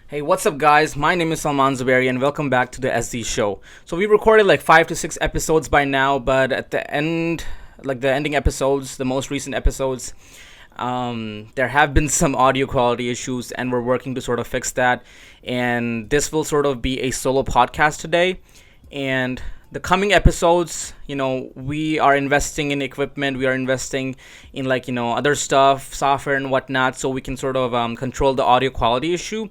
Hey, what's up, guys? My name is Salman Zubairy, and welcome back to the SD show. So we recorded like 5 to 6 episodes by now, but at the end, like the ending episodes, the most recent episodes, there have been some audio quality issues, and we're working to sort of fix that. And this will sort of be a solo podcast today. And the coming episodes, we are investing in equipment, we are investing in other stuff, software and whatnot, so we can sort of control the audio quality issue.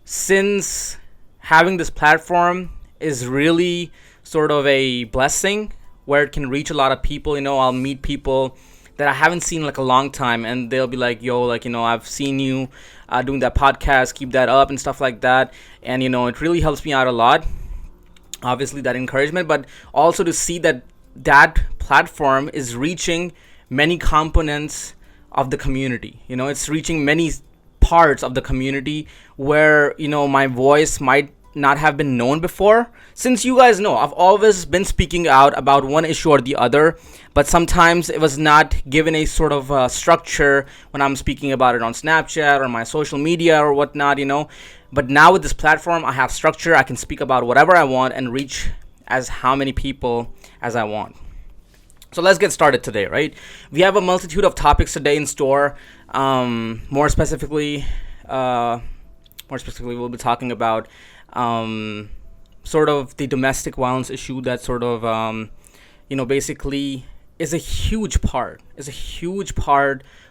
Since having this platform is really sort of a blessing where it can reach a lot of people, I'll meet people that I haven't seen in like a long time, and they'll be like, yo, I've seen you doing that podcast, keep that up and stuff like that. And it really helps me out a lot, obviously, that encouragement, but also to see that platform is reaching many components of the community. It's reaching many parts of the community where my voice might not have been known before. Since you guys know, I've always been speaking out about one issue or the other, but sometimes it was not given a sort of structure when I'm speaking about it on Snapchat or my social media or whatnot. But now with this platform, I have structure. I can speak about whatever I want and reach as how many people as I want. So let's get started today, right? We have a multitude of topics today in store. More specifically, we'll be talking about sort of the domestic violence issue that sort of, basically is a huge part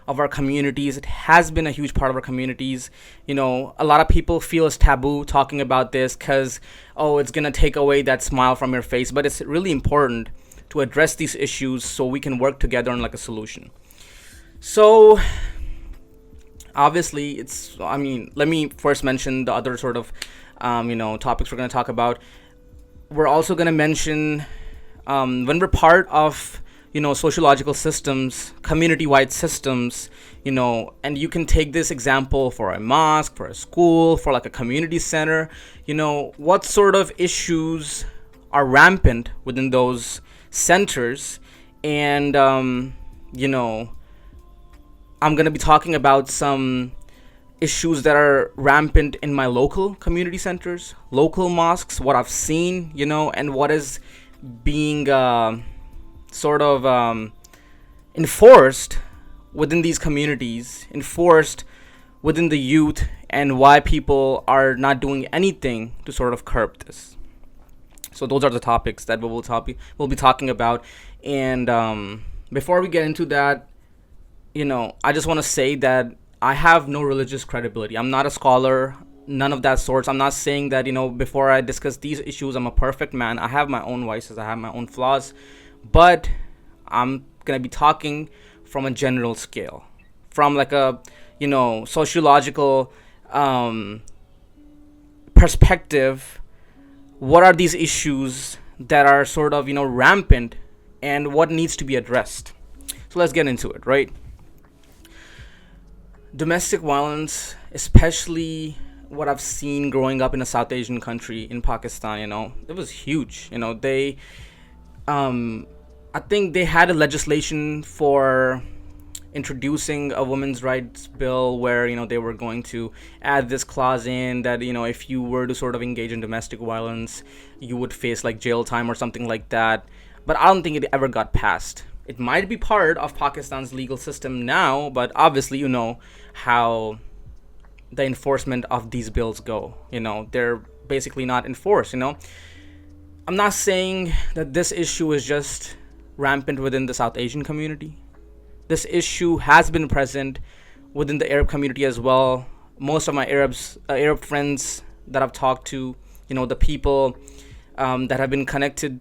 of our communities. It has been a huge part of our communities. A lot of people feel it's taboo talking about this because, it's going to take away that smile from your face. But it's really important to address these issues so we can work together on like a solution. So obviously let me first mention the other sort of topics we're going to talk about. We're also going to mention when we're part of sociological systems, community-wide systems, and you can take this example for a mosque, for a school, for like a community center, what sort of issues are rampant within those centers. And I'm going to be talking about some issues that are rampant in my local community centers, local mosques, what I've seen, and what is being sort of enforced within these communities, enforced within the youth, and why people are not doing anything to sort of curb this. So those are the topics that we'll be talking about. And before we get into that, I just want to say that I have no religious credibility. I'm not a scholar, none of that sorts. I'm not saying that, before I discuss these issues, I'm a perfect man. I have my own vices, I have my own flaws, but I'm going to be talking from a general scale, from like a, sociological perspective. What are these issues that are sort of, rampant, and what needs to be addressed? So let's get into it, right? Domestic violence, especially what I've seen growing up in a South Asian country, in Pakistan, it was huge. They, I think they had a legislation for introducing a women's rights bill where, they were going to add this clause in that, if you were to sort of engage in domestic violence, you would face like jail time or something like that. But I don't think it ever got passed. It might be part of Pakistan's legal system now, but obviously how the enforcement of these bills go. They're basically not enforced. I'm not saying that this issue is just rampant within the South Asian community. This issue has been present within the Arab community as well. Most of my Arab friends that I've talked to, the people that have been connected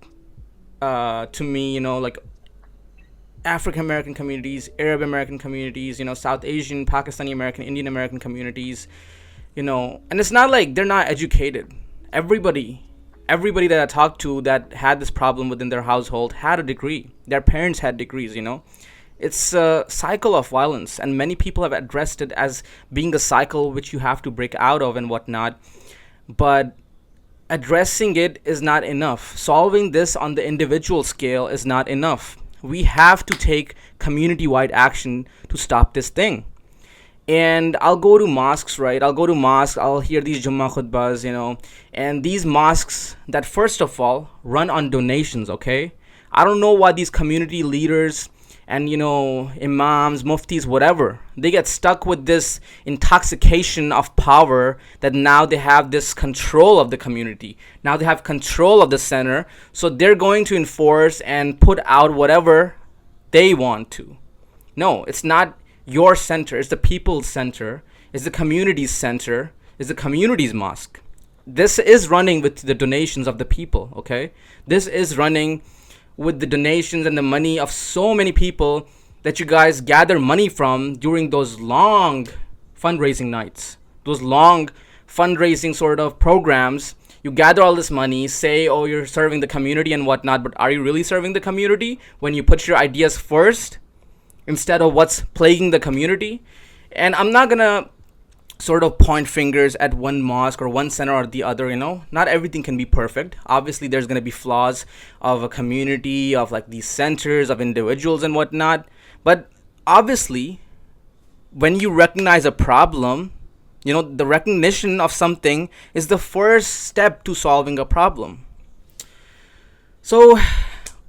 to me, like African American communities, Arab American communities, South Asian, Pakistani American, Indian American communities, and it's not like they're not educated. Everybody that I talked to that had this problem within their household had a degree. Their parents had degrees. It's a cycle of violence, and many people have addressed it as being a cycle which you have to break out of and whatnot. But addressing it is not enough. Solving this on the individual scale is not enough. We have to take community-wide action to stop this thing. And I'll go to mosques, right? I'll go to mosques, I'll hear these Jummah khutbahs, and these mosques that first of all run on donations, okay? I don't know why these community leaders and imams, muftis, whatever, they get stuck with this intoxication of power that now they have this control of the community. Now they have control of the center, so they're going to enforce and put out whatever they want to. No, it's not your center. It's the people's center. It's the community's center. It's the community's mosque. This is running with the donations of the people, okay? This is running with the donations and the money of so many people that you guys gather money from during those long fundraising nights, those long fundraising sort of programs. You gather all this money, say, oh, you're serving the community and whatnot, but are you really serving the community when you put your ideas first instead of what's plaguing the community? And I'm not gonna sort of point fingers at one mosque or one center or the other. Not everything can be perfect. Obviously there's gonna be flaws of a community, of like these centers, of individuals and whatnot. But obviously when you recognize a problem, the recognition of something is the first step to solving a problem. So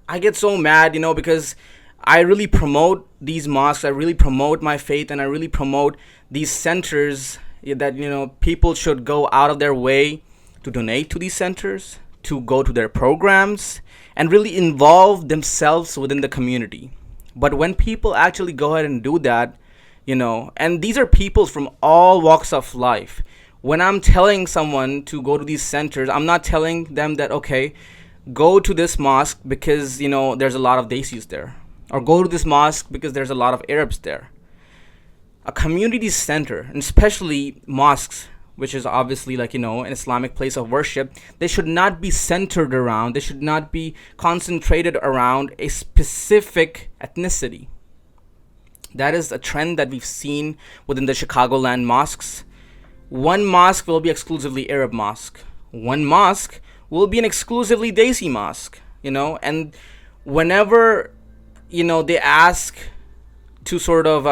I get so mad, because I really promote these mosques, I really promote my faith, and I really promote these centers that, people should go out of their way to donate to these centers, to go to their programs, and really involve themselves within the community. But when people actually go ahead and do that, and these are people from all walks of life. When I'm telling someone to go to these centers, I'm not telling them that, okay, go to this mosque because, there's a lot of Desis there. Or go to this mosque because there's a lot of Arabs there. A community center, and especially mosques, which is obviously like, an Islamic place of worship, they should not be centered around, they should not be concentrated around a specific ethnicity. That is a trend that we've seen within the Chicagoland mosques. One mosque will be exclusively Arab mosque. One mosque will be an exclusively Desi mosque, and whenever they ask to sort of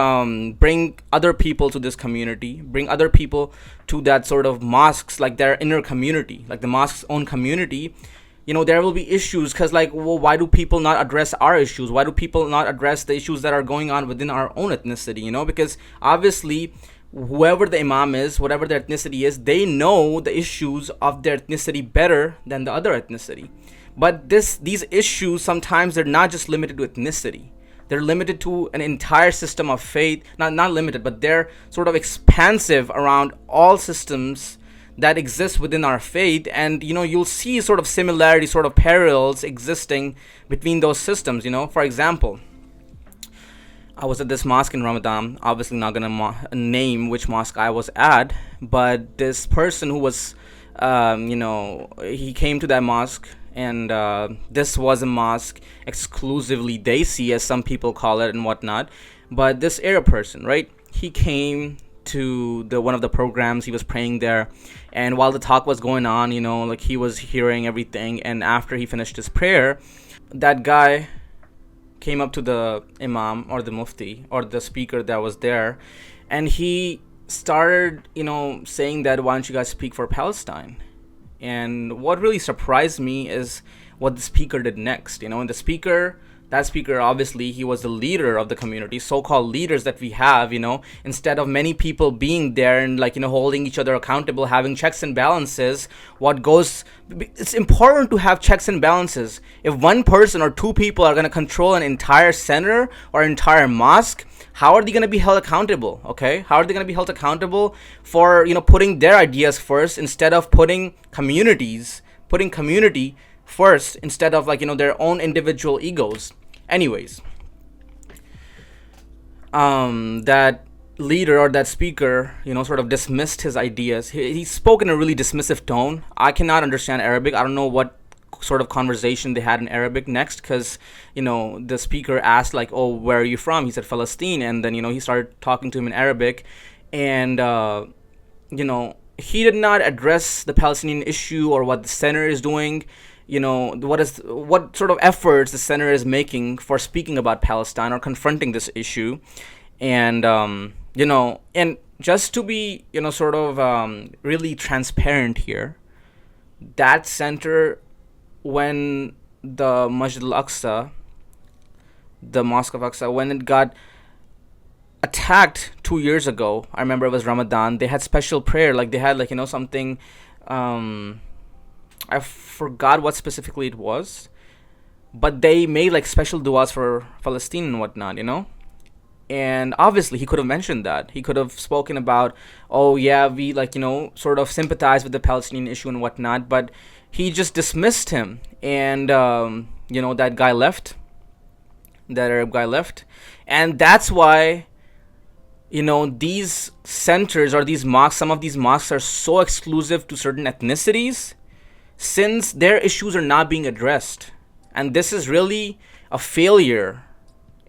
bring other people to this community, bring other people to that sort of mosques, like their inner community, like the mosque's own community, there will be issues because, like, well, why do people not address our issues? Why do people not address the issues that are going on within our own ethnicity? Because obviously whoever the imam is, whatever their ethnicity is, they know the issues of their ethnicity better than the other ethnicity. But these issues, sometimes they're not just limited to ethnicity. They're limited to an entire system of faith. Not limited, but they're sort of expansive around all systems that exist within our faith. And, you'll see sort of similarities, sort of parallels existing between those systems. For example, I was at this mosque in Ramadan. Obviously not going to name which mosque I was at. But this person who was, he came to that mosque. And this was a mosque exclusively Desi, as some people call it and whatnot. But this Arab person, right? He came to one of the programs. He was praying there. And while the talk was going on, like he was hearing everything. And after he finished his prayer, that guy came up to the imam or the mufti or the speaker that was there. And he started, saying that, why don't you guys speak for Palestine? And what really surprised me is what the speaker did next. And that speaker, obviously, he was the leader of the community, so-called leaders that we have, instead of many people being there and holding each other accountable, having checks and balances. It's important to have checks and balances. If one person or two people are going to control an entire center or entire mosque, how are they going to be held accountable? Okay, how are they going to be held accountable for putting their ideas first instead of putting community first instead of their own individual egos? Anyways, that leader or that speaker sort of dismissed his ideas. He spoke in a really dismissive tone. I cannot understand Arabic. I don't know what sort of conversation they had in Arabic next, because the speaker asked oh, where are you from? He said Palestine, and then he started talking to him in Arabic, and he did not address the Palestinian issue or what the center is doing. What sort of efforts the center is making for speaking about Palestine or confronting this issue. And And just to be, sort of really transparent here, that center, when the Masjid al-Aqsa, the Mosque of Aqsa, when it got attacked 2 years ago, I remember it was Ramadan, they had special prayer, like they had like, something, I forgot what specifically it was, but they made like special du'as for Palestine and whatnot. And obviously he could have mentioned that. He could have spoken about, oh yeah, we like, sort of sympathize with the Palestinian issue and whatnot, but he just dismissed him. And that guy left, that Arab guy left. And that's why, these centers or these mosques, some of these mosques are so exclusive to certain ethnicities, since their issues are not being addressed. And this is really a failure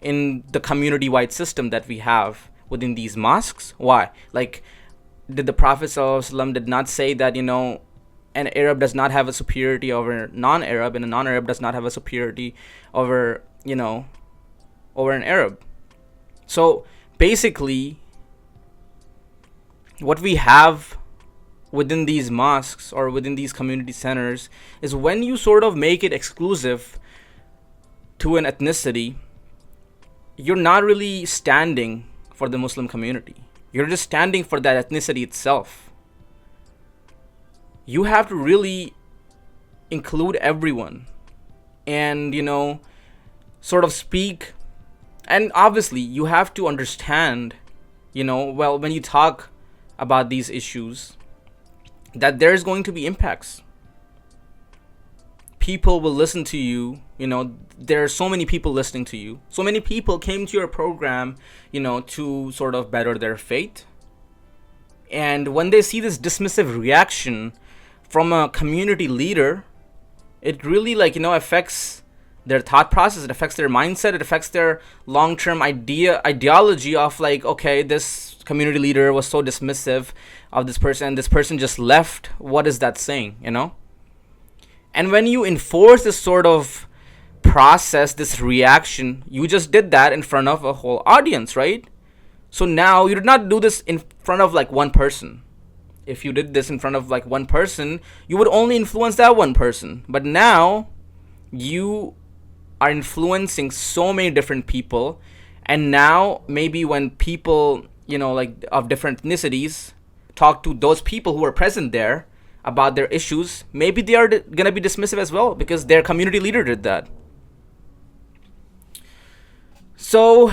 in the community-wide system that we have within these mosques. Why? Like, did the Prophet ﷺ did not say that, an Arab does not have a superiority over non-Arab, and a non-Arab does not have a superiority over, over an Arab. So basically, what we have within these mosques or within these community centers is, when you sort of make it exclusive to an ethnicity, you're not really standing for the Muslim community. You're just standing for that ethnicity itself. You have to really include everyone and, sort of speak. And obviously, you have to understand, when you talk about these issues, that there's going to be impacts. People will listen to you. There are so many people listening to you. So many people came to your program, to sort of better their faith. And when they see this dismissive reaction from a community leader, it really affects their thought process. It affects their mindset. It affects their long-term ideology of like, okay, this community leader was so dismissive of this person, and this person just left. What is that saying, And when you enforce this sort of process, this reaction, you just did that in front of a whole audience, right? So now you did not do this in front of like one person. If you did this in front of like one person, you would only influence that one person. But now you are influencing so many different people. And now maybe when people, like of different ethnicities talk to those people who are present there about their issues, maybe they are going to be dismissive as well, because their community leader did that. So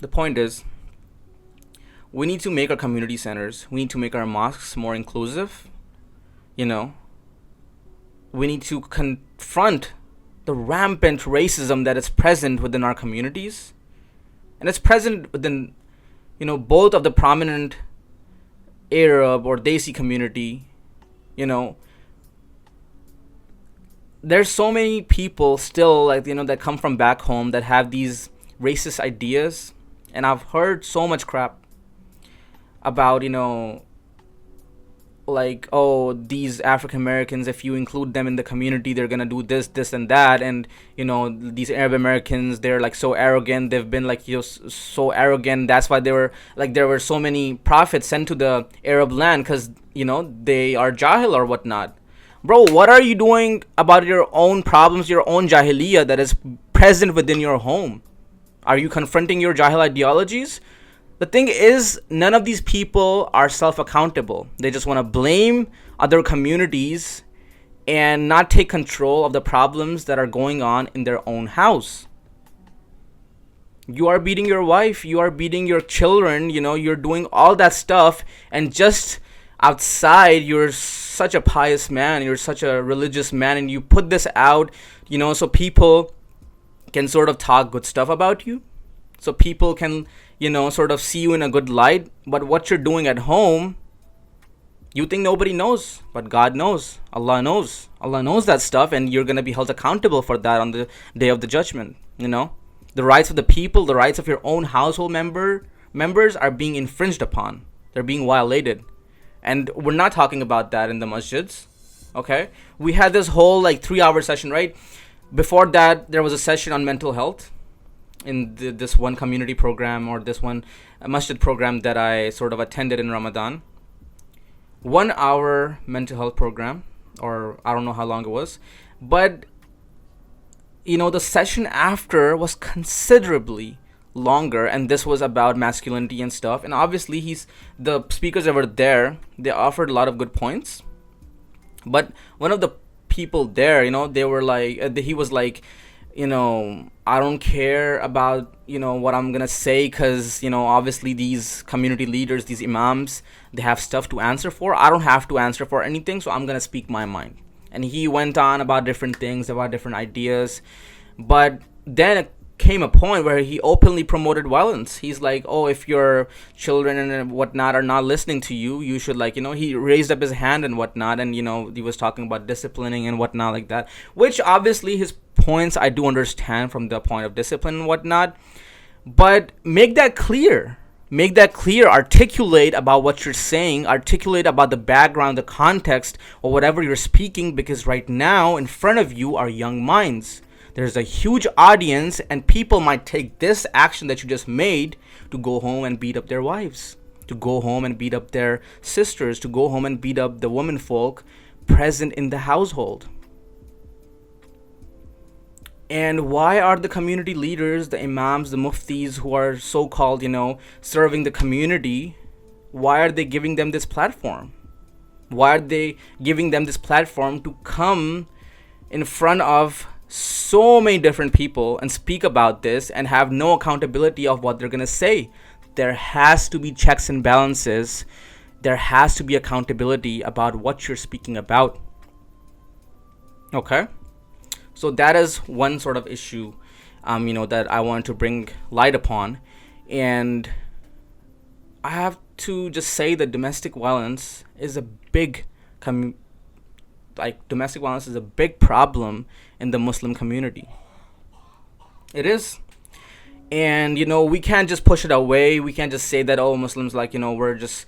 the point is, we need to make our community centers, we need to make our mosques more inclusive. We need to confront the rampant racism that is present within our communities. And it's present within, both of the prominent Arab or Desi community. There's so many people still that come from back home that have these racist ideas. And I've heard so much crap about, like, oh, these African Americans, if you include them in the community, they're gonna do this and that. And these Arab Americans, they're like so arrogant. They've been like so arrogant. That's why there were so many prophets sent to the Arab land, because they are jahil or whatnot. Bro, what are you doing about your own problems, your own jahiliyyah that is present within your home? Are you confronting your jahil ideologies? The thing is, none of these people are self-accountable. They just want to blame other communities and not take control of the problems that are going on in their own house. You are beating your wife, you are beating your children, you're doing all that stuff, and just outside you're such a pious man, you're such a religious man, and you put this out, so people can sort of talk good stuff about you, so people can sort of see you in a good light. But what you're doing at home, you think nobody knows, but God knows. Allah knows. Allah knows that stuff, and you're going to be held accountable for that on the day of the judgment. The rights of the people, the rights of your own household members are being infringed upon. They're being violated. And we're not talking about that in the masjids. Okay? We had this whole 3-hour session, right? Before that, there was a session on mental health. in this one community program, or this one masjid program that I sort of attended in Ramadan. 1 hour mental health program, or I don't know how long it was, but the session after was considerably longer, and this was about masculinity and stuff. And obviously, the speakers that were there, they offered a lot of good points. But one of the people there, they were like, he was like, I don't care about what I'm gonna say, because obviously these community leaders, these imams, they have stuff to answer for. I don't have to answer for anything, so I'm gonna speak my mind. And he went on about different things, about different ideas. But then it came a point where he openly promoted violence. He's like, oh, if your children and whatnot are not listening to you, you should, like, he raised up his hand and whatnot. And, he was talking about disciplining and whatnot like that, which obviously his points I do understand from the point of discipline and whatnot. But make that clear. Make that clear, articulate about what you're saying, articulate about the background, the context, or whatever you're speaking, because right now in front of you are young minds. There's a huge audience, and people might take this action that you just made to go home and beat up their wives, to go home and beat up their sisters, to go home and beat up the women folk present in the household. And why are the community leaders, the imams, the muftis, who are so-called, serving the community, why are they giving them this platform? Why are they giving them this platform to come in front of so many different people and speak about this and have no accountability of what they're going to say? There has to be checks and balances. There has to be accountability about what you're speaking about. Okay? So that is one sort of issue, that I want to bring light upon. And I have to just say that domestic violence is a big, domestic violence is a big problem in the Muslim community. It is. And, we can't just push it away. We can't just say that, oh, Muslims, we're just,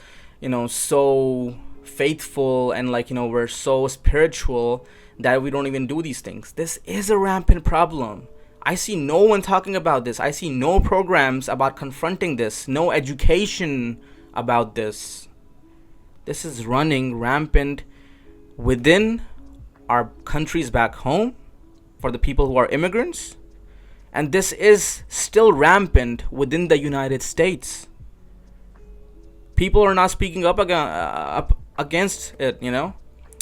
so faithful and, we're so spiritual that we don't even do these things. This is a rampant problem. I see no one talking about this. I see no programs about confronting this, no education about this. This is running rampant within our countries back home for the people who are immigrants. And this is still rampant within the United States. People are not speaking up against it,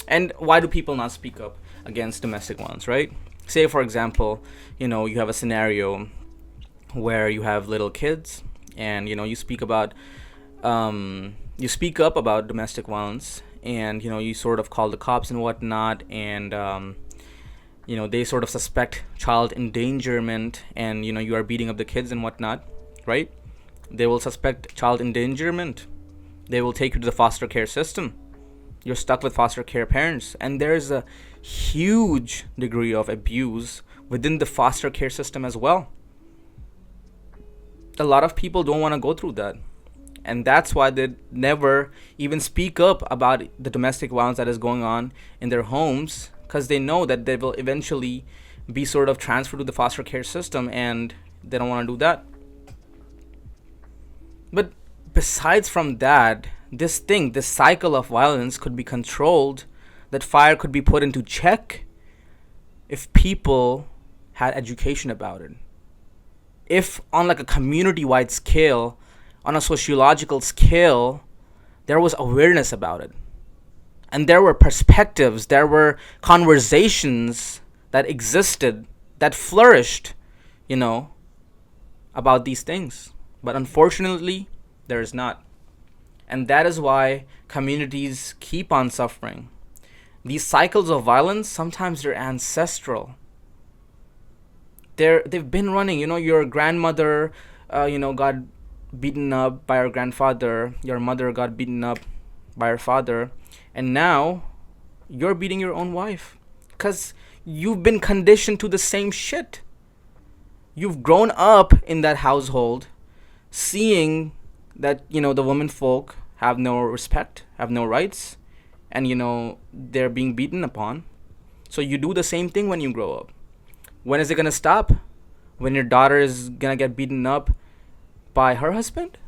And why do people not speak up against domestic violence, right? Say, for example, you have a scenario where you have little kids, and you speak up about domestic violence, and you sort of call the cops and whatnot, and they sort of suspect child endangerment, and you are beating up the kids and whatnot, right? They will suspect child endangerment. They will take you to the foster care system. You're stuck with foster care parents, and there's a huge degree of abuse within the foster care system as well. A lot of people don't want to go through that, and that's why they never even speak up about the domestic violence that is going on in their homes, because they know that they will eventually be sort of transferred to the foster care system, and they don't want to do that. But besides from that, this cycle of violence could be controlled, that fire could be put into check if people had education about it. If on a community-wide scale, on a sociological scale, there was awareness about it. And there were perspectives, there were conversations that existed, that flourished, about these things. But unfortunately, there is not. And that is why communities keep on suffering. These cycles of violence, sometimes they're ancestral. They've been running. Your grandmother, got beaten up by her grandfather. Your mother got beaten up by her father. And now, you're beating your own wife. Because you've been conditioned to the same shit. You've grown up in that household, seeing that, the women folk have no respect, have no rights, and, they're being beaten upon. So you do the same thing when you grow up. When is it going to stop? When your daughter is gonna get beaten up by her husband?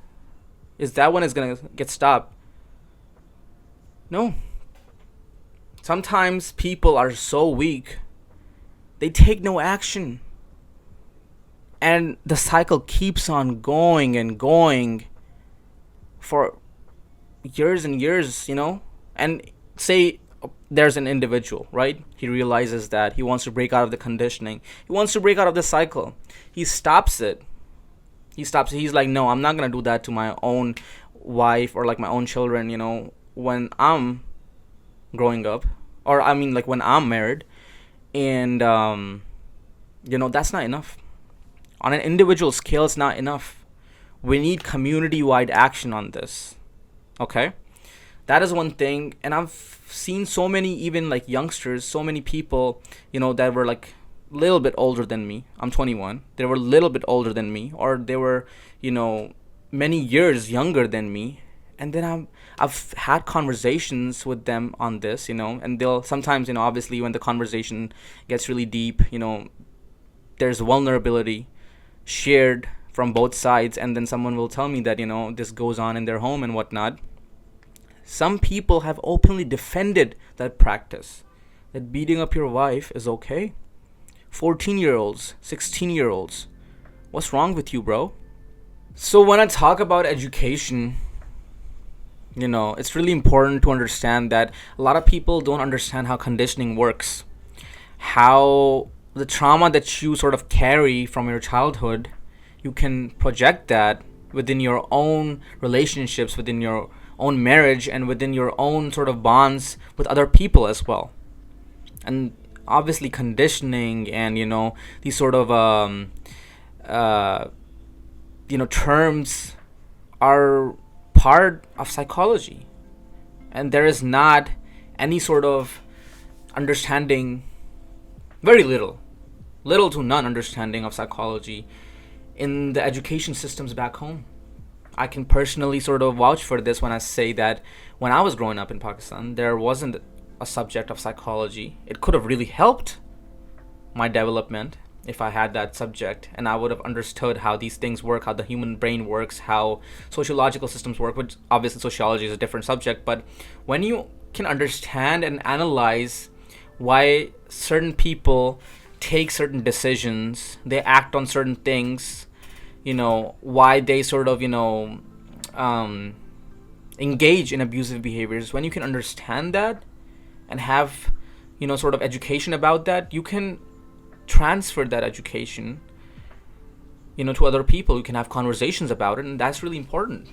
Is that when it's gonna get stopped? No. Sometimes people are so weak, they take no action. And the cycle keeps on going and going for years and years, And say there's an individual, right? He realizes that he wants to break out of the conditioning. He wants to break out of the cycle. He stops it. He's like, no, I'm not going to do that to my own wife or like my own children, when I'm growing up. Or I mean, like when I'm married. And, that's not enough. On an individual scale, it's not enough. We need community-wide action on this. Okay? That is one thing. And I've seen so many, even like youngsters, so many people, that were like a little bit older than me. I'm 21. They were a little bit older than me. Or they were, many years younger than me. And then I've had conversations with them on this, and they'll sometimes, obviously when the conversation gets really deep, there's vulnerability shared from both sides, and then someone will tell me that this goes on in their home and whatnot. Some people have openly defended that practice, that beating up your wife is okay. 14-year-olds, 16-year-olds, what's wrong with you, bro? So when I talk about education, it's really important to understand that a lot of people don't understand how conditioning works, how the trauma that you sort of carry from your childhood, you can project that within your own relationships, within your own marriage, and within your own sort of bonds with other people as well. And obviously conditioning and, these sort of, terms are part of psychology. And there is not any sort of understanding, very little to none understanding of psychology in the education systems back home. I can personally sort of vouch for this when I say that when I was growing up in Pakistan, there wasn't a subject of psychology. It could have really helped my development if I had that subject, and I would have understood how these things work, how the human brain works, how sociological systems work, which obviously sociology is a different subject. But when you can understand and analyze why certain people take certain decisions, they act on certain things, why they sort of, engage in abusive behaviors, when you can understand that and have, sort of education about that, you can transfer that education, to other people. You can have conversations about it, and that's really important.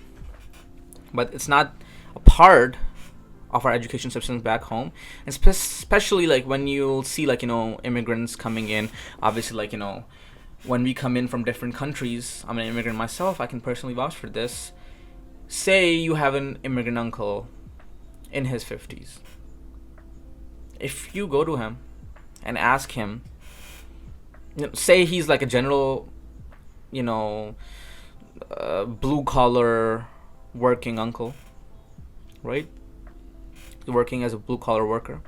But it's not a part of our education systems back home, and especially like when you see like immigrants coming in. Obviously, like when we come in from different countries, I'm an immigrant myself, I can personally vouch for this. Say you have an immigrant uncle in his 50s. If you go to him and ask him, say he's like a general, blue collar working uncle, right? Working as a blue collar worker.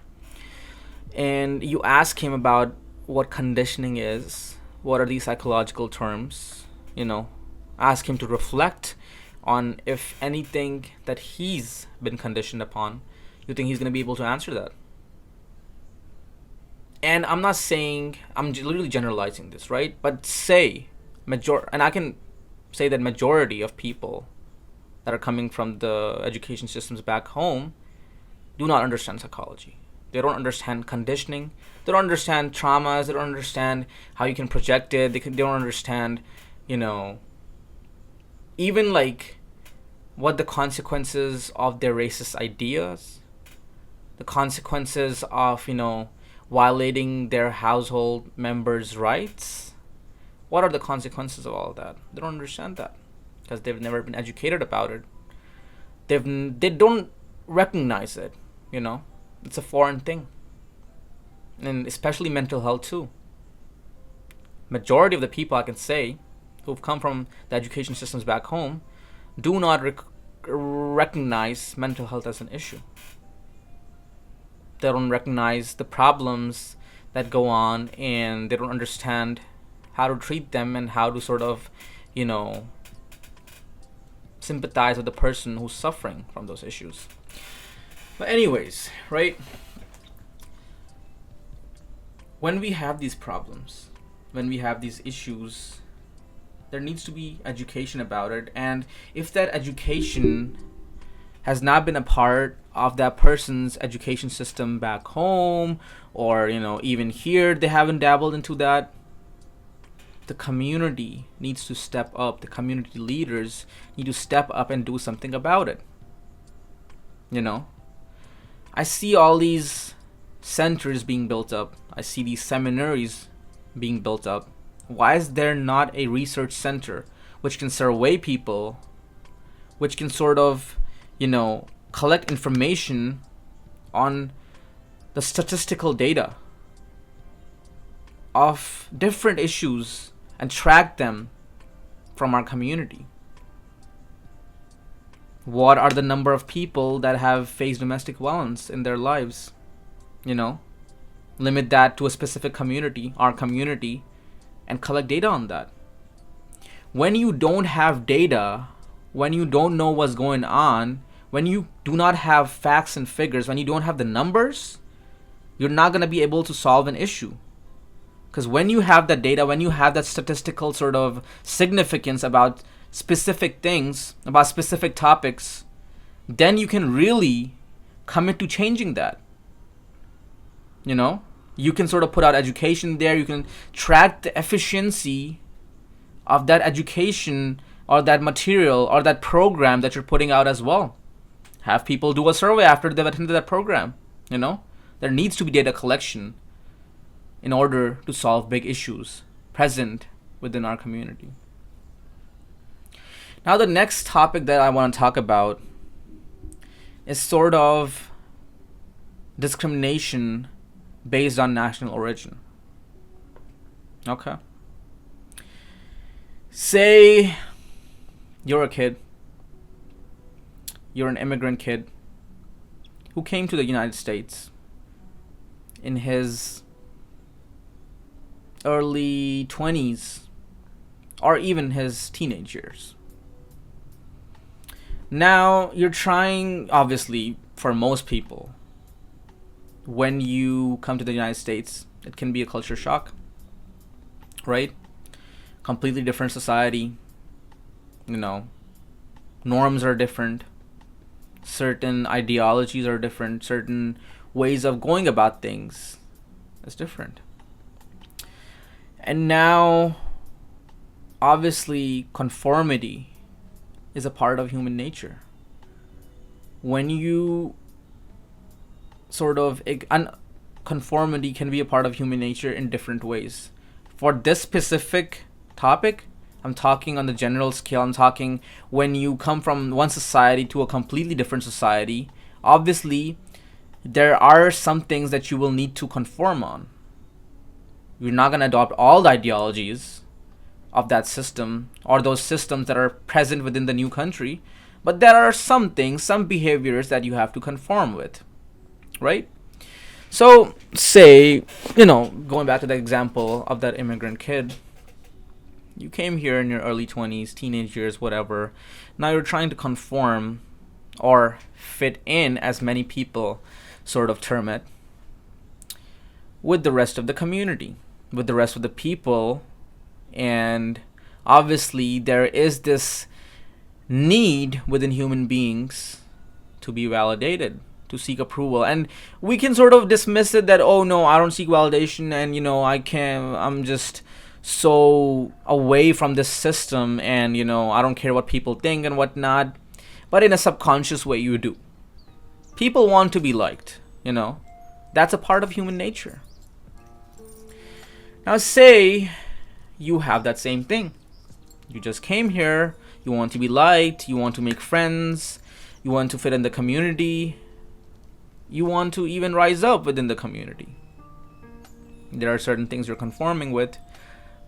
And you ask him about what conditioning is, what are these psychological terms, ask him to reflect on if anything that he's been conditioned upon, you think he's going to be able to answer that? And I'm not saying, I'm literally generalizing this, right? But say, and I can say that majority of people that are coming from the education systems back home do not understand psychology. They don't understand conditioning. They don't understand traumas. They don't understand how you can project it. They don't understand, even like what the consequences of their racist ideas, the consequences of, violating their household members' rights. What are the consequences of all of that? They don't understand that because they've never been educated about it. They don't recognize it, It's a foreign thing. And especially mental health too. Majority of the people, I can say, who've come from the education systems back home do not recognize mental health as an issue. They don't recognize the problems that go on, and they don't understand how to treat them, and how to sort of, sympathize with the person who's suffering from those issues. But anyways, right? When we have these problems, when we have these issues, there needs to be education about it. And if that education has not been a part of that person's education system back home, or even here they haven't dabbled into that, the community needs to step up. The community leaders need to step up and do something about it. I see all these centers being built up. I see these seminaries being built up. Why is there not a research center which can survey people, which can sort of, collect information on the statistical data of different issues and track them from our community? What are the number of people that have faced domestic violence in their lives? Limit that to a specific community, our community, and collect data on that. When you don't have data, when you don't know what's going on, when you do not have facts and figures, when you don't have the numbers, you're not going to be able to solve an issue. Because when you have that data, when you have that statistical sort of significance about specific things, about specific topics, then you can really commit to changing that. You can sort of put out education there. You can track the efficiency of that education or that material or that program that you're putting out as well. Have people do a survey after they've attended that program. There needs to be data collection in order to solve big issues present within our community. Now, the next topic that I want to talk about is sort of discrimination based on national origin. Okay. Say you're a kid, you're an immigrant kid who came to the United States in his early 20s or even his teenage years. Now, you're trying, obviously, for most people, when you come to the United States, it can be a culture shock, right? Completely different society. Norms are different. Certain ideologies are different. Certain ways of going about things is different. And now, obviously, conformity is a part of human nature. When you conformity can be a part of human nature in different ways. For this specific topic, I'm talking on the general scale. I'm talking when you come from one society to a completely different society. Obviously, there are some things that you will need to conform on. You're not going to adopt all the ideologies of that system or those systems that are present within the new country, but there are some things, some behaviors that you have to conform with, right? So say, going back to the example of that immigrant kid, you came here in your early 20s, teenage years, whatever. Now you're trying to conform or fit in, as many people sort of term it, with the rest of the community, with the rest of the people. And obviously there is this need within human beings to be validated, to seek approval. And we can sort of dismiss it that, oh no, I don't seek validation, and I'm just so away from this system, and I don't care what people think and whatnot. But in a subconscious way, you do. People want to be liked, that's a part of human nature. Now say you have that same thing. You just came here, you want to be liked, you want to make friends, you want to fit in the community, you want to even rise up within the community. There are certain things you're conforming with.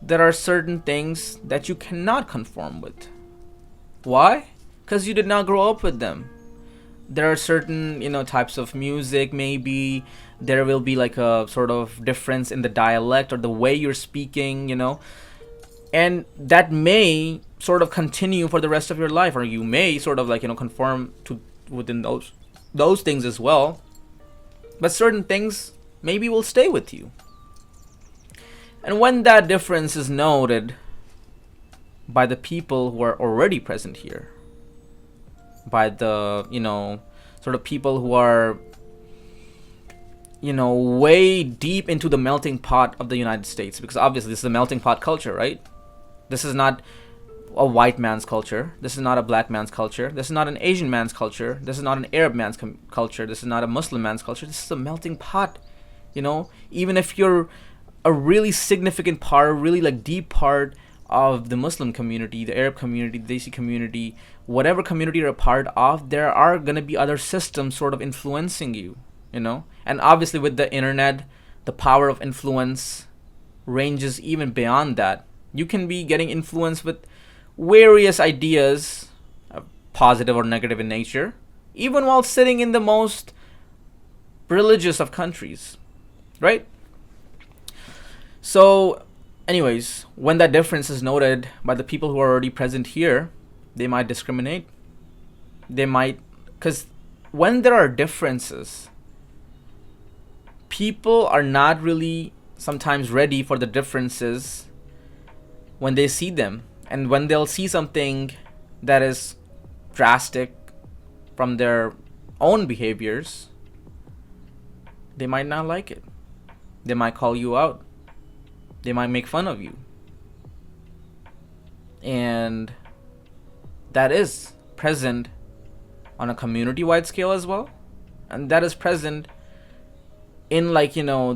There are certain things that you cannot conform with. Why? Because you did not grow up with them. There are certain, types of music, maybe there will be like a sort of difference in the dialect or the way you're speaking, And that may sort of continue for the rest of your life, or you may sort of like, conform to within those things as well. But certain things maybe will stay with you. And when that difference is noted by the people who are already present here, by the, sort of people who are, way deep into the melting pot of the United States, because obviously this is a melting pot culture, right? This is not a white man's culture. This is not a black man's culture. This is not an Asian man's culture. This is not an Arab man's culture. This is not a Muslim man's culture. This is a melting pot. Even if you're a really significant part, a really like deep part of the Muslim community, the Arab community, the Desi community, whatever community you're a part of, there are going to be other systems sort of influencing you, And obviously with the internet, the power of influence ranges even beyond that. You can be getting influenced with various ideas, positive or negative in nature, even while sitting in the most religious of countries, right? So, anyways, when that difference is noted by the people who are already present here, they might discriminate. Because when there are differences, people are not really sometimes ready for the differences when they see them. And when they'll see something that is drastic from their own behaviors, they might not like it. They might call you out. They might make fun of you. And that is present on a community-wide scale as well. And that is present in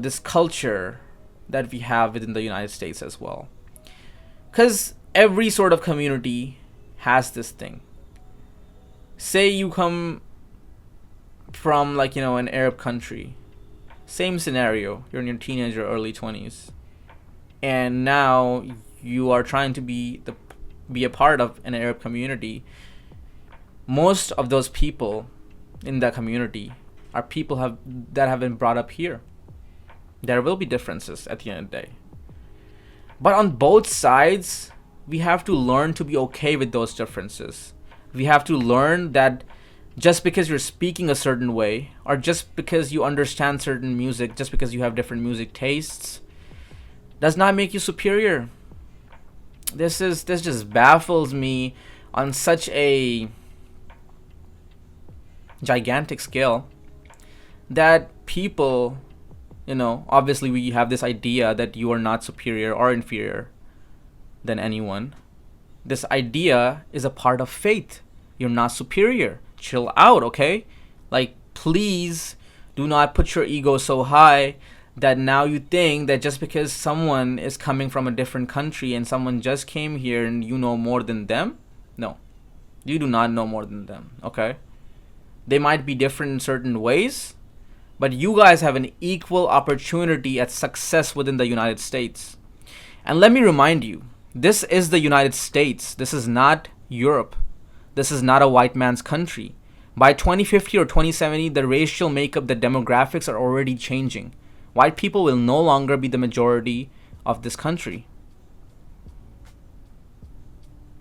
this culture that we have within the United States as well. Because every sort of community has this thing. Say you come from an Arab country. Same scenario. You're in your teenage or early 20s. And now you are trying to be a part of an Arab community. Most of those people in that community are people that have been brought up here. There will be differences at the end of the day. But on both sides, we have to learn to be okay with those differences. We have to learn that just because you're speaking a certain way, or just because you understand certain music, just because you have different music tastes, does not make you superior. This just baffles me on such a gigantic scale that people, obviously we have this idea that you are not superior or inferior than anyone. This idea is a part of faith. You're not superior. Chill out, okay? Please do not put your ego so high that now you think that just because someone is coming from a different country and someone just came here and you know more than them. No, you do not know more than them, okay? They might be different in certain ways, but you guys have an equal opportunity at success within the United States. And let me remind you, this is the United States. This is not Europe. This is not a white man's country. By 2050 or 2070, the racial makeup, the demographics are already changing. White people will no longer be the majority of this country.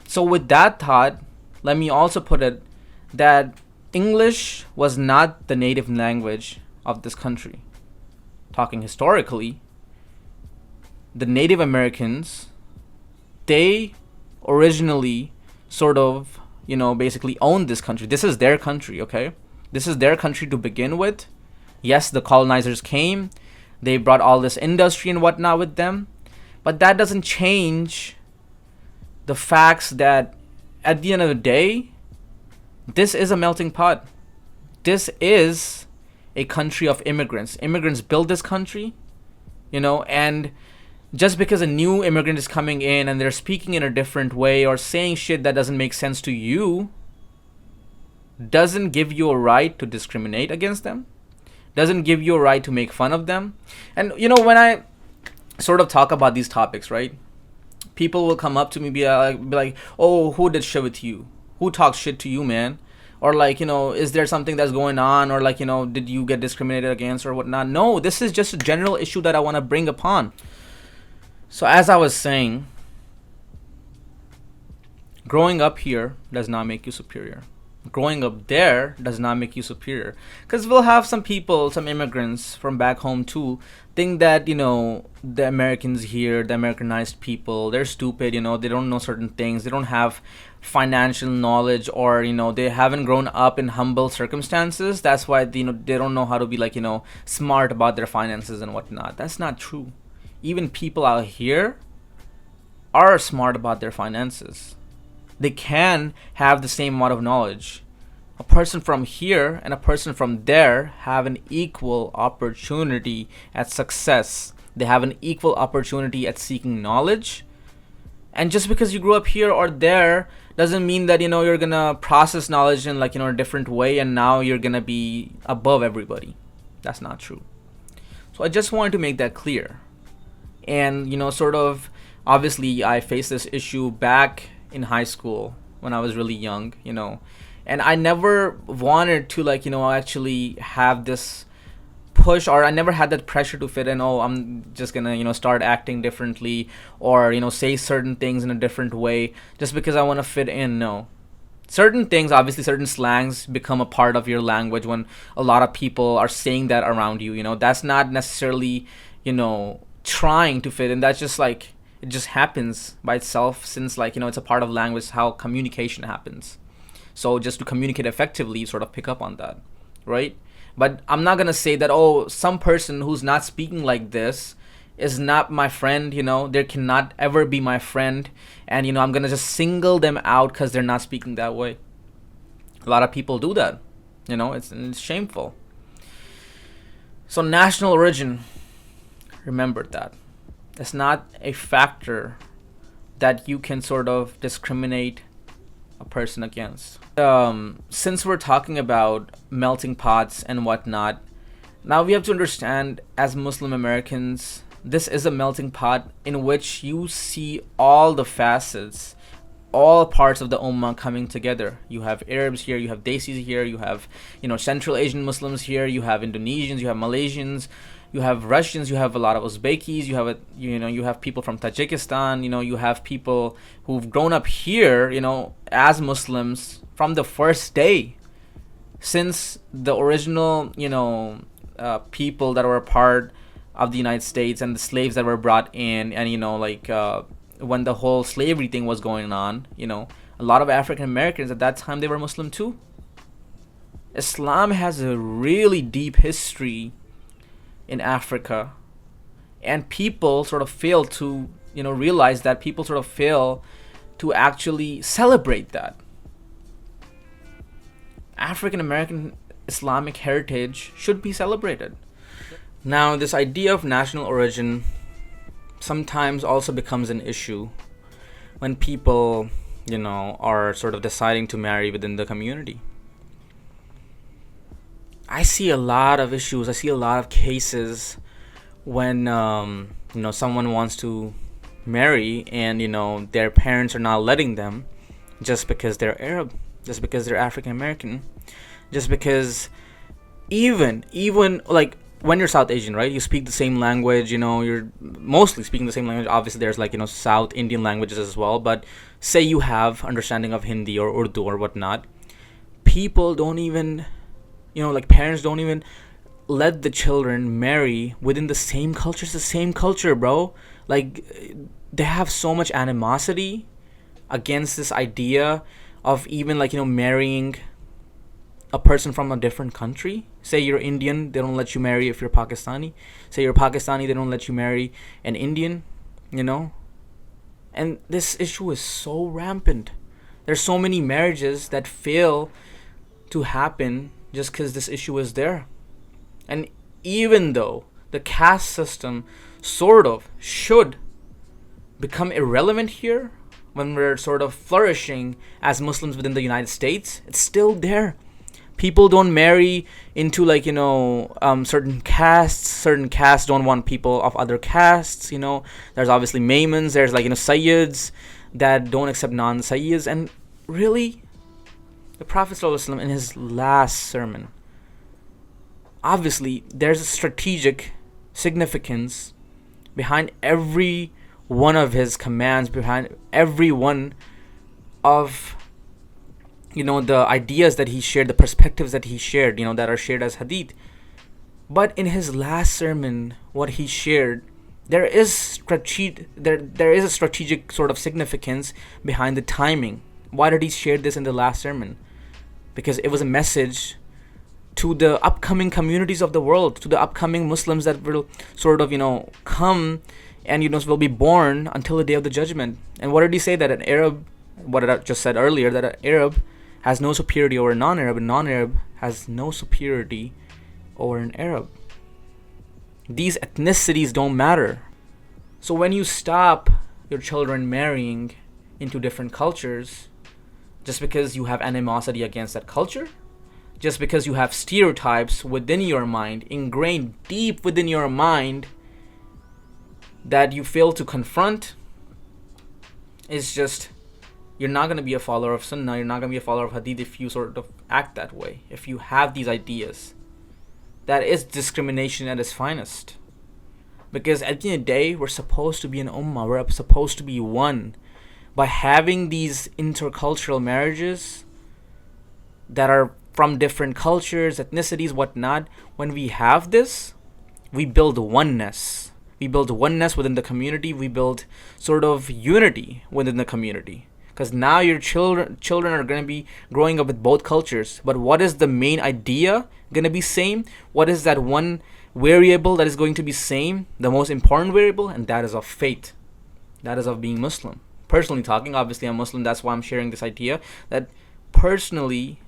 So with that thought, let me also put it that English was not the native language of this country. Talking historically, the Native Americans, they originally sort of, basically owned this country. This is their country, okay? This is their country to begin with. Yes, the colonizers came. They brought all this industry and whatnot with them. But that doesn't change the facts that at the end of the day, this is a melting pot. This is a country of immigrants. Immigrants built this country, and just because a new immigrant is coming in and they're speaking in a different way or saying shit that doesn't make sense to you, doesn't give you a right to discriminate against them, doesn't give you a right to make fun of them. And when I sort of talk about these topics, right, people will come up to me be like, oh, who did shit with you? Who talks shit to you, man? Or is there something that's going on? Or did you get discriminated against or whatnot? No, this is just a general issue that I want to bring upon. So as I was saying, Growing up here does not make you superior. Growing up there does not make you superior. Because we'll have some people, some immigrants from back home too, think that, the Americans here, the Americanized people, they're stupid, they don't know certain things. They don't have financial knowledge, or, they haven't grown up in humble circumstances. That's why, they don't know how to be like, smart about their finances and whatnot. That's not true. Even people out here are smart about their finances. They can have the same amount of knowledge. A person from here and a person from there have an equal opportunity at success. They have an equal opportunity at seeking knowledge. And just because you grew up here or there doesn't mean that, you're going to process knowledge in like, a different way, and now you're going to be above everybody. That's not true. So I just wanted to make that clear. And, obviously I faced this issue back in high school when I was really young, and I never wanted to actually have this push, or I never had that pressure to fit in. Oh, I'm just gonna start acting differently, or say certain things in a different way just because I want to fit in. No, certain things, obviously certain slangs become a part of your language when a lot of people are saying that around you. That's not necessarily trying to fit in. That's just like, it just happens by itself, since it's a part of language, how communication happens. So just to communicate effectively, you sort of pick up on that, right? But I'm not gonna say that, oh, some person who's not speaking like this is not my friend. They cannot ever be my friend, and I'm gonna just single them out because they're not speaking that way. A lot of people do that. It's shameful. So national origin, remember that. It's not a factor that you can sort of discriminate a person against. Since we're talking about melting pots and whatnot, now we have to understand, as Muslim Americans, this is a melting pot in which you see all the facets, all parts of the Ummah coming together. You have Arabs here, you have Desis here, you have Central Asian Muslims here, you have Indonesians, you have Malaysians, you have Russians, you have a lot of Uzbekis, you have people from Tajikistan, you have people who've grown up here, as Muslims from the first day, since the original, people that were a part of the United States, and the slaves that were brought in, and when the whole slavery thing was going on, a lot of African Americans at that time, they were Muslim too. Islam has a really deep history in Africa, and people sort of fail to realize that. People sort of fail to actually celebrate that. African American Islamic heritage should be celebrated. Now, this idea of national origin sometimes also becomes an issue when people are sort of deciding to marry within the community. I see a lot of issues. I see a lot of cases when someone wants to marry, and their parents are not letting them, just because they're Arab, just because they're African American, just because even like when you're South Asian, right? You speak the same language. You're mostly speaking the same language. Obviously, there's South Indian languages as well. But say you have understanding of Hindi or Urdu or whatnot, people don't even parents don't even let the children marry within the same culture. It's the same culture, bro. They have so much animosity against this idea of even marrying a person from a different country. Say you're Indian, they don't let you marry if you're Pakistani. Say you're Pakistani, they don't let you marry an Indian, And this issue is so rampant. There's so many marriages that fail to happen just because this issue is there. And even though the caste system sort of should become irrelevant here, when we're sort of flourishing as Muslims within the United States, it's still there. People don't marry into certain castes. Certain castes don't want people of other castes. There's obviously Maimons. There's Sayyids that don't accept non-Sayyids. And really, the Prophet ﷺ, in his last sermon, obviously there's a strategic significance behind every one of his commands, behind every one of, the ideas that he shared, the perspectives that he shared, that are shared as hadith. But in his last sermon, what he shared, there is a strategic sort of significance behind the timing. Why did he share this in the last sermon? Because it was a message to the upcoming communities of the world, to the upcoming Muslims that will sort of, come and, will be born until the day of the judgment. And what did he say? That an Arab, what I just said earlier, that an Arab has no superiority over a non-Arab, and non-Arab has no superiority over an Arab. These ethnicities don't matter. So when you stop your children marrying into different cultures, just because you have animosity against that culture, just because you have stereotypes within your mind, ingrained deep within your mind, that you fail to confront, it's just, you're not going to be a follower of Sunnah, you're not going to be a follower of Hadith if you sort of act that way, if you have these ideas. That is discrimination at its finest. Because at the end of the day, we're supposed to be an ummah, we're supposed to be one. By having these intercultural marriages that are from different cultures, ethnicities, whatnot, when we have this, we build oneness. We build oneness within the community. We build sort of unity within the community. Because now your children are going to be growing up with both cultures. But what is the main idea going to be same? What is that one variable that is going to be same? The most important variable, and that is of faith. That is of being Muslim. Personally talking, obviously I'm Muslim. That's why I'm sharing this idea. That personally,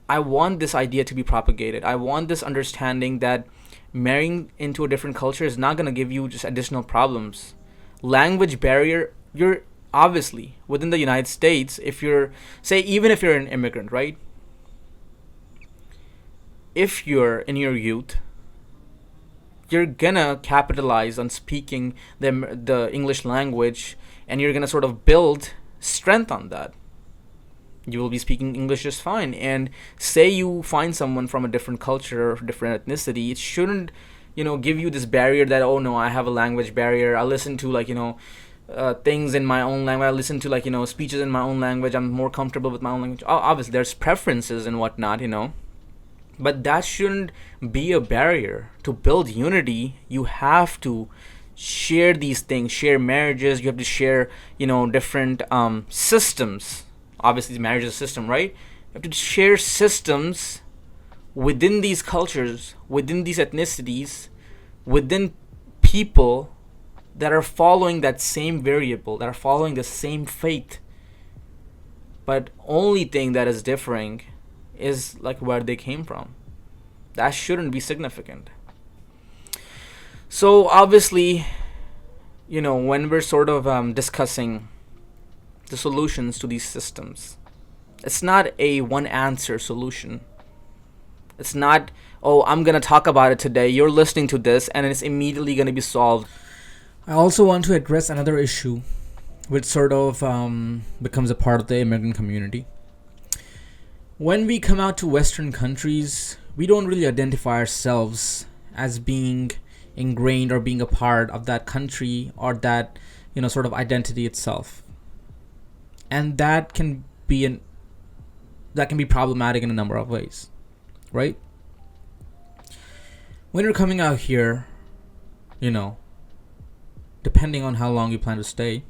I want this idea to be propagated. I want this understanding that marrying into a different culture is not going to give you just additional problems. Language barrier, you're obviously within the United States, if you're, say, even if you're an immigrant, right? If you're in your youth, you're gonna capitalize on speaking the English language, and you're gonna sort of build strength on that. You will be speaking English just fine. And say you find someone from a different culture or different ethnicity, it shouldn't, give you this barrier that, oh no, I have a language barrier. I listen to things in my own language. I listen to speeches in my own language. I'm more comfortable with my own language. Obviously, there's preferences and whatnot, But that shouldn't be a barrier. To build unity, you have to share these things, share marriages. You have to share, different systems. Obviously, marriage is a system, right? You have to share systems within these cultures, within these ethnicities, within people that are following that same variable, that are following the same faith. But only thing that is differing is where they came from. That shouldn't be significant. So obviously, when we're sort of discussing the solutions to these systems, it's not a one answer solution. It's not, oh, I'm going to talk about it today, you're listening to this, and it's immediately going to be solved. I also want to address another issue which sort of becomes a part of the immigrant community. When we come out to Western countries, we don't really identify ourselves as being ingrained or being a part of that country or that, sort of identity itself. And that can be problematic in a number of ways, right? When you're coming out here, depending on how long you plan to stay,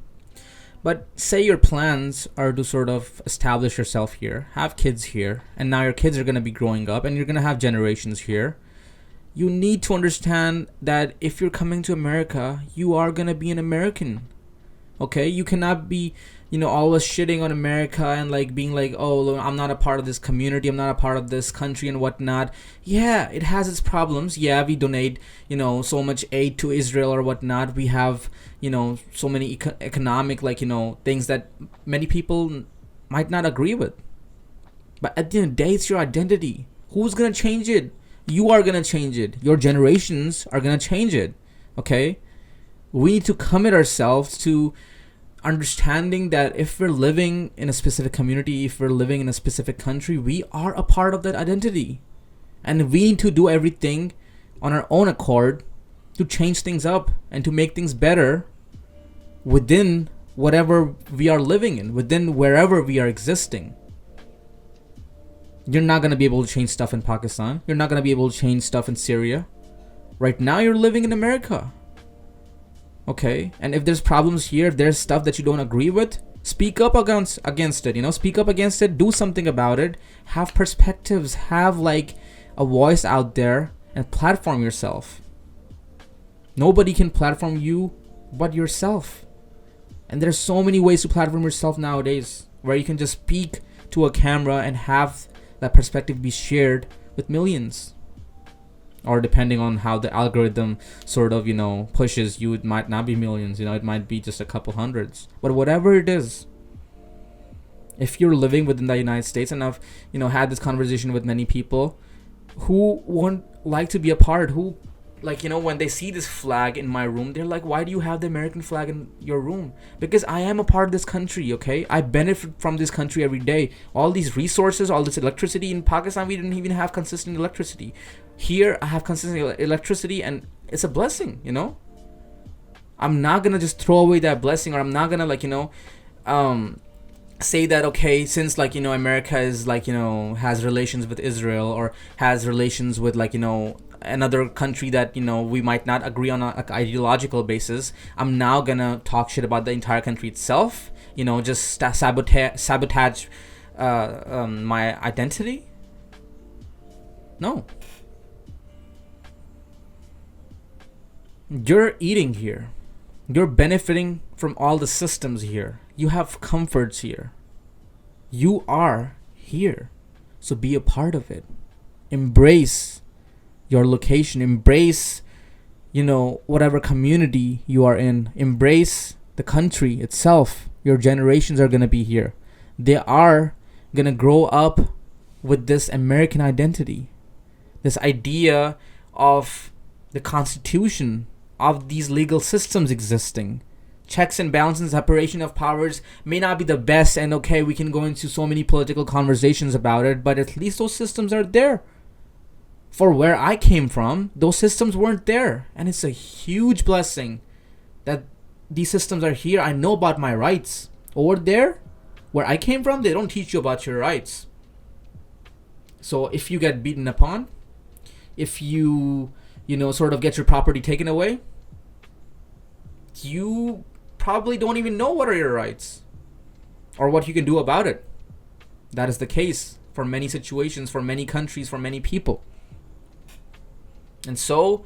but say your plans are to sort of establish yourself here, have kids here, and now your kids are going to be growing up and you're going to have generations here. You need to understand that if you're coming to America, you are going to be an American. Okay? You cannot be, always shitting on America and being oh, I'm not a part of this community, I'm not a part of this country and whatnot. Yeah, it has its problems. Yeah, we donate, so much aid to Israel or whatnot. We have, so many economic, things that many people might not agree with. But at the end of the day, it's your identity. Who's going to change it? You are going to change it. Your generations are going to change it. Okay? We need to commit ourselves to understanding that if we're living in a specific community, if we're living in a specific country, we are a part of that identity. And we need to do everything on our own accord to change things up and to make things better within whatever we are living in, within wherever we are existing. You're not going to be able to change stuff in Pakistan. You're not going to be able to change stuff in Syria. Right now, you're living in America. Okay? And if there's problems here, if there's stuff that you don't agree with, speak up against it. Speak up against it. Do something about it. Have perspectives. Have like a voice out there and platform yourself. Nobody can platform you but yourself. And there's so many ways to platform yourself nowadays, where you can just speak to a camera and have that perspective be shared with millions. Or depending on how the algorithm sort of, pushes you, it might not be millions, it might be just a couple hundreds. But whatever it is, if you're living within the United States, and I've, had this conversation with many people who won't like to be a part, who, when they see this flag in my room, they're like, why do you have the American flag in your room? Because I am a part of this country, okay? I benefit from this country every day. All these resources, all this electricity. In Pakistan, we didn't even have consistent electricity. Here, I have consistent electricity, and it's a blessing, I'm not gonna just throw away that blessing, or I'm not gonna, say that, okay, since, America is, has relations with Israel, or has relations with, another country that we might not agree on an ideological basis, I'm now gonna talk shit about the entire country itself, just sabotage my identity. No, you're eating here, you're benefiting from all the systems here, you have comforts here, you are here, so be a part of it. Embrace your location, embrace whatever community you are in, embrace the country itself. Your generations are going to be here, they are going to grow up with this American identity, this idea of the Constitution, of these legal systems existing. Checks and balances, separation of powers may not be the best, and okay, we can go into so many political conversations about it, but at least those systems are there. For where I came from, those systems weren't there. And it's a huge blessing that these systems are here. I know about my rights. Over there, where I came from, they don't teach you about your rights. So if you get beaten upon, if you, sort of get your property taken away, you probably don't even know what are your rights or what you can do about it. That is the case for many situations, for many countries, for many people. And so,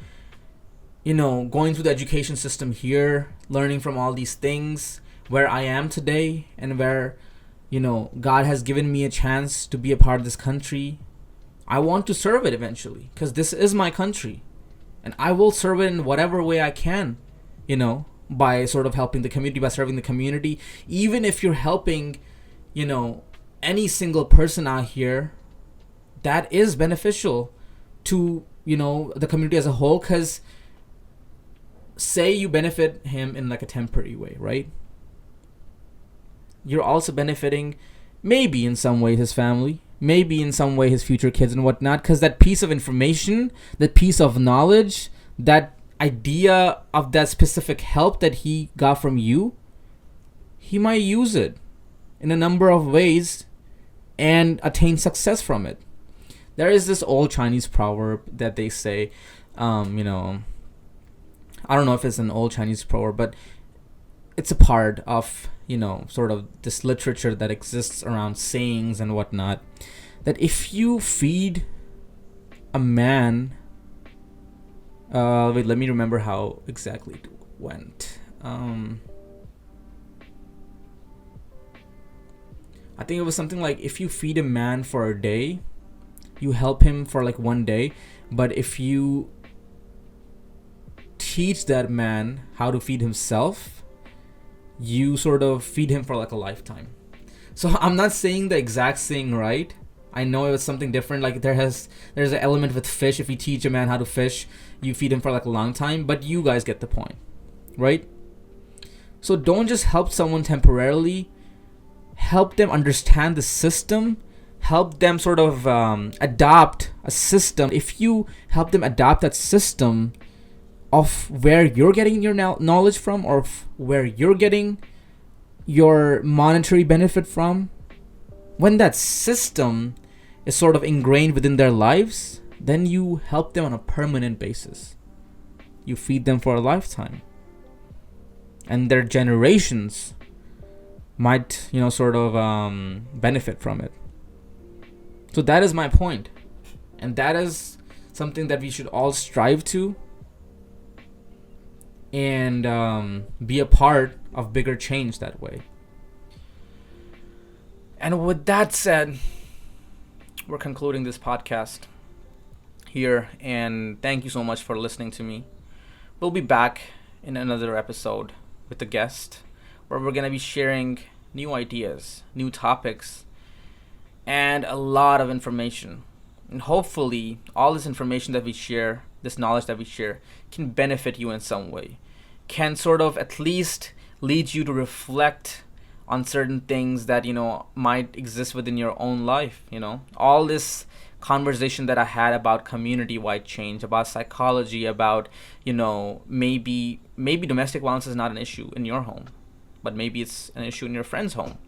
going through the education system here, learning from all these things, where I am today, and where, God has given me a chance to be a part of this country, I want to serve it eventually, because this is my country. And I will serve it in whatever way I can, by sort of helping the community, by serving the community. Even if you're helping, any single person out here, that is beneficial to the community as a whole, because say you benefit him in like a temporary way, right? You're also benefiting maybe in some way his family, maybe in some way his future kids and whatnot, because that piece of information, that piece of knowledge, that idea of that specific help that he got from you, he might use it in a number of ways and attain success from it. There is this old Chinese proverb that they say, I don't know if it's an old Chinese proverb, but it's a part of, sort of this literature that exists around sayings and whatnot, that if you feed a man, wait, let me remember how exactly it went. I think it was something like, if you feed a man for a day, you help him for like one day, but if you teach that man how to feed himself, you sort of feed him for like a lifetime. So I'm not saying the exact thing right. I know it was something different. Like there's an element with fish. If you teach a man how to fish, you feed him for like a long time, but you guys get the point, right? So don't just help someone temporarily. Help them understand the system. Help them sort of adopt a system. If you help them adopt that system of where you're getting your knowledge from, or where you're getting your monetary benefit from, when that system is sort of ingrained within their lives, then you help them on a permanent basis. You feed them for a lifetime. And their generations might, sort of benefit from it. So that is my point. And that is something that we should all strive to, and be a part of bigger change that way. And with that said, we're concluding this podcast here, and thank you so much for listening to me. We'll be back in another episode with a guest where we're going to be sharing new ideas, new topics, and a lot of information. And hopefully all this information that we share, this knowledge that we share, can benefit you in some way, can sort of at least lead you to reflect on certain things that might exist within your own life. All this conversation that I had about community-wide change, about psychology, about maybe domestic violence is not an issue in your home, but maybe it's an issue in your friend's home.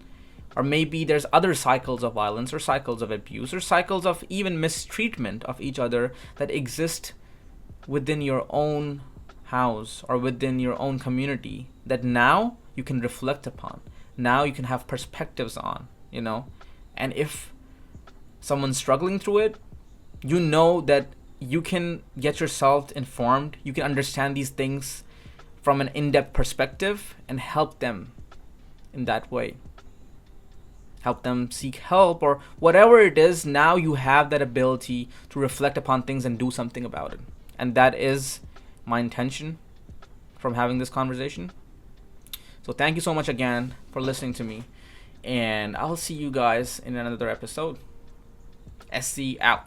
Or maybe there's other cycles of violence or cycles of abuse or cycles of even mistreatment of each other that exist within your own house or within your own community that now you can reflect upon. Now you can have perspectives on, And if someone's struggling through it, that you can get yourself informed. You can understand these things from an in-depth perspective and help them in that way. Help them seek help or whatever it is. Now you have that ability to reflect upon things and do something about it. And that is my intention from having this conversation. So thank you so much again for listening to me. And I'll see you guys in another episode. SC out.